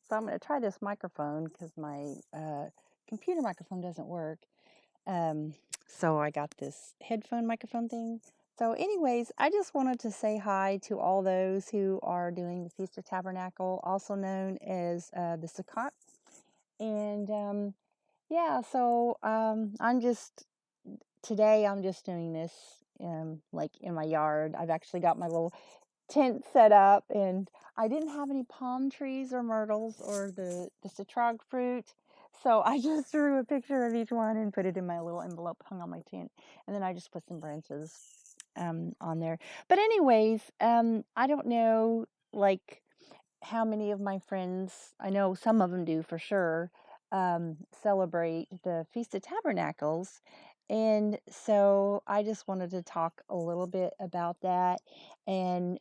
So I'm going to try this microphone because my computer microphone doesn't work. Um, so I got this headphone microphone thing. So, anyways, I just wanted to say hi to all those who are doing the Feast of Tabernacle, also known as the Sukkot. And today I'm just doing this like in my yard. I've actually got my little tent set up, and I didn't have any palm trees or myrtles or the citrog fruit. So I just drew a picture of each one and put it in my little envelope hung on my tent. And then I just put some branches on there. But anyways, I don't know like how many of my friends, I know some of them do for sure, celebrate the Feast of Tabernacles. And so I just wanted to talk a little bit about that. And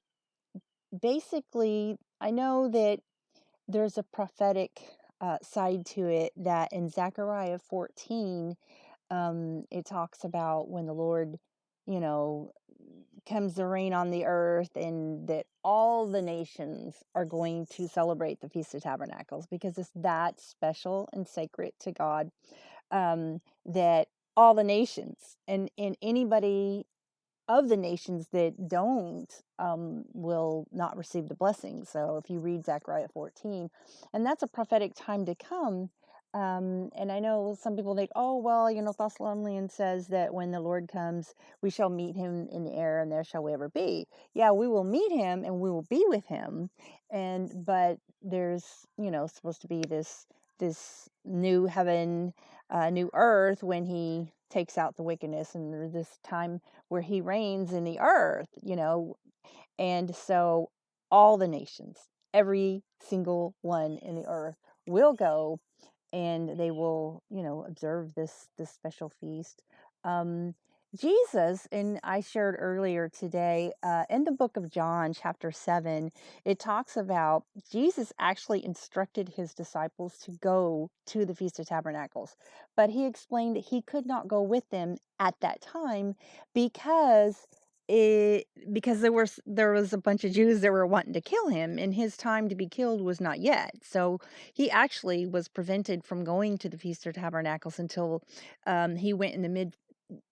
basically, I know that there's a prophetic side to it, that in Zechariah 14, it talks about when the Lord, you know, comes to reign on the earth, and that all the nations are going to celebrate the Feast of Tabernacles because it's that special and sacred to God, that all the nations and anybody of the nations that don't will not receive the blessing. So if you read Zechariah 14, and that's a prophetic time to come. And I know some people think, oh, well, Thessalonians says that when the Lord comes, we shall meet him in the air, and there shall we ever be. Yeah, we will meet him and we will be with him. But there's, supposed to be this new heaven, new earth when he takes out the wickedness, and there's this time where he reigns in the earth, and so all the nations, every single one in the earth will go, and they will, observe this special feast. Um, Jesus, and I shared earlier today in the book of John, chapter 7, it talks about Jesus actually instructed his disciples to go to the Feast of Tabernacles, but he explained that he could not go with them at that time because because there was a bunch of Jews that were wanting to kill him, and his time to be killed was not yet. So he actually was prevented from going to the Feast of Tabernacles until he went in the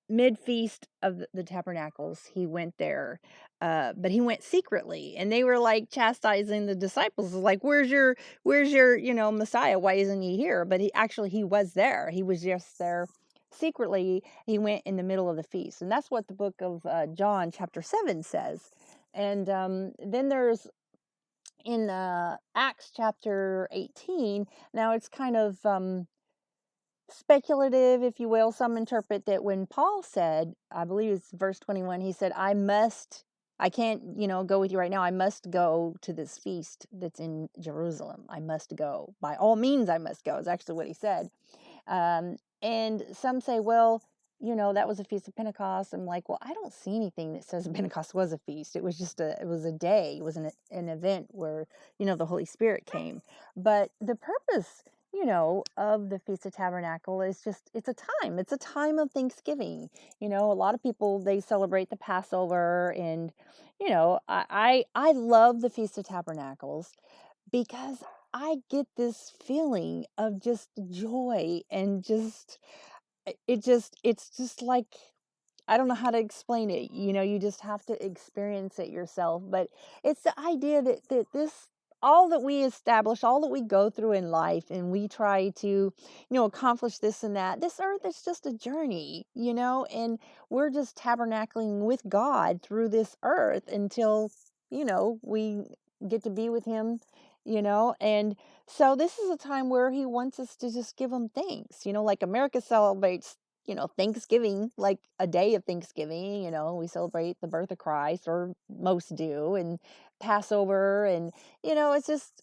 mid feast of the Tabernacles. He went there, but he went secretly, and they were like chastising the disciples, like, where's your Messiah? Why isn't he here? But he was there. He was just there secretly. He went in the middle of the feast, and that's what the book of John chapter 7 says. And then there's in Acts chapter 18. Now it's kind of speculative, if you will. Some interpret that when Paul said, I believe it's verse 21, he said, I can't, go with you right now. I must go to this feast that's in Jerusalem. I must go. By all means, I must go, is actually what he said. And some say, well, that was a feast of Pentecost. I'm like, well, I don't see anything that says Pentecost was a feast. It was just it was a day. It was an event where, the Holy Spirit came. But the purpose, of the Feast of Tabernacle is just, it's a time of Thanksgiving. A lot of people, they celebrate the Passover, and, I love the Feast of Tabernacles because I get this feeling of just joy, and it's just like, I don't know how to explain it. You just have to experience it yourself. But it's the idea that this, all that we establish, all that we go through in life, and we try to, accomplish this and that. This earth is just a journey, and we're just tabernacling with God through this earth until, we get to be with him, and so this is a time where he wants us to just give him thanks, like America celebrates, Thanksgiving, like a day of Thanksgiving. We celebrate the birth of Christ, or most do, and Passover. And, it's just,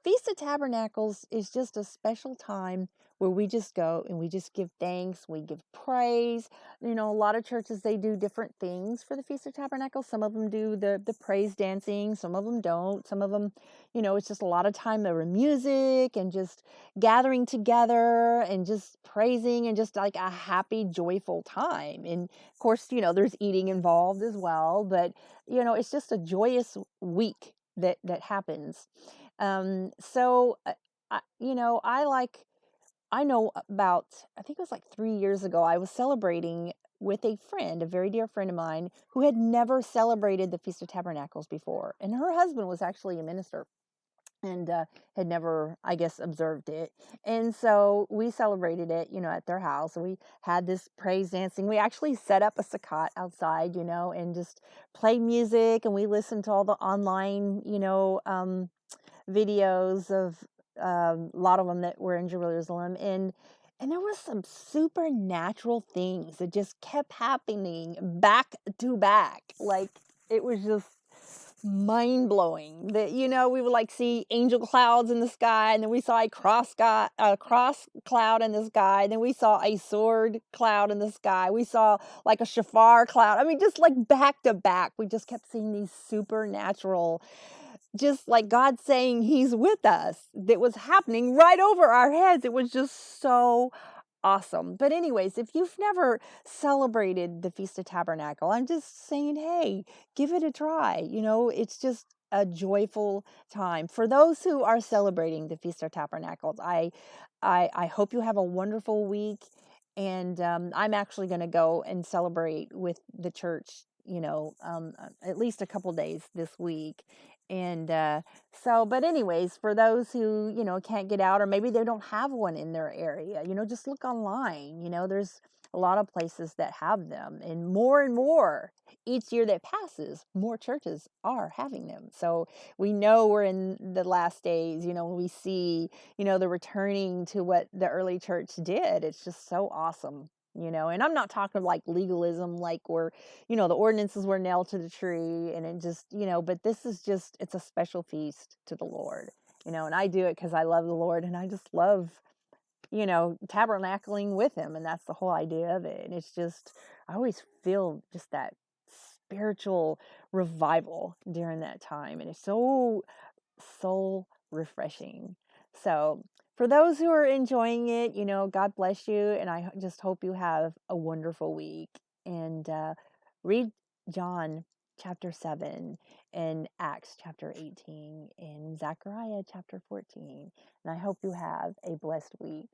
Feast of Tabernacles is just a special time where we just go and we just give thanks, we give praise. A lot of churches, they do different things for the Feast of Tabernacles. Some of them do the praise dancing, some of them don't. Some of them, it's just a lot of time of music and just gathering together and just praising, and just like a happy, joyful time. And of course, there's eating involved as well, but it's just a joyous week that happens. So I know about, I think it was like 3 years ago, I was celebrating with a friend, a very dear friend of mine, who had never celebrated the Feast of Tabernacles before. And her husband was actually a minister and had never, I guess, observed it. And so we celebrated it, at their house. And we had this praise dancing. We actually set up a sukkah outside, and just played music. And we listened to all the online, videos of a lot of them that were in Jerusalem, and there was some supernatural things that just kept happening back to back. Like, it was just mind blowing that, we would like see angel clouds in the sky, and then we saw a cross cloud in the sky, and then we saw a sword cloud in the sky. We saw like a shofar cloud. I mean, just like back to back, we just kept seeing these supernatural, just like God saying he's with us, that was happening right over our heads. It was just so awesome. But anyways, if you've never celebrated the Feast of Tabernacle, I'm just saying, hey, give it a try. It's just a joyful time. For those who are celebrating the Feast of Tabernacles, I hope you have a wonderful week. And I'm actually going to go and celebrate with the church, at least a couple days this week. And but anyways, for those who, can't get out, or maybe they don't have one in their area, just look online. There's a lot of places that have them, and more each year that passes, more churches are having them. So we know we're in the last days, when we see, the returning to what the early church did. It's just so awesome. And I'm not talking like legalism, like where, the ordinances were nailed to the tree and it just, but this is just, it's a special feast to the Lord, and I do it because I love the Lord, and I just love, tabernacling with him. And that's the whole idea of it. And it's just, I always feel just that spiritual revival during that time. And it's so soul refreshing. So, for those who are enjoying it, God bless you. And I just hope you have a wonderful week. And read John chapter 7 and Acts chapter 18 and Zechariah chapter 14. And I hope you have a blessed week.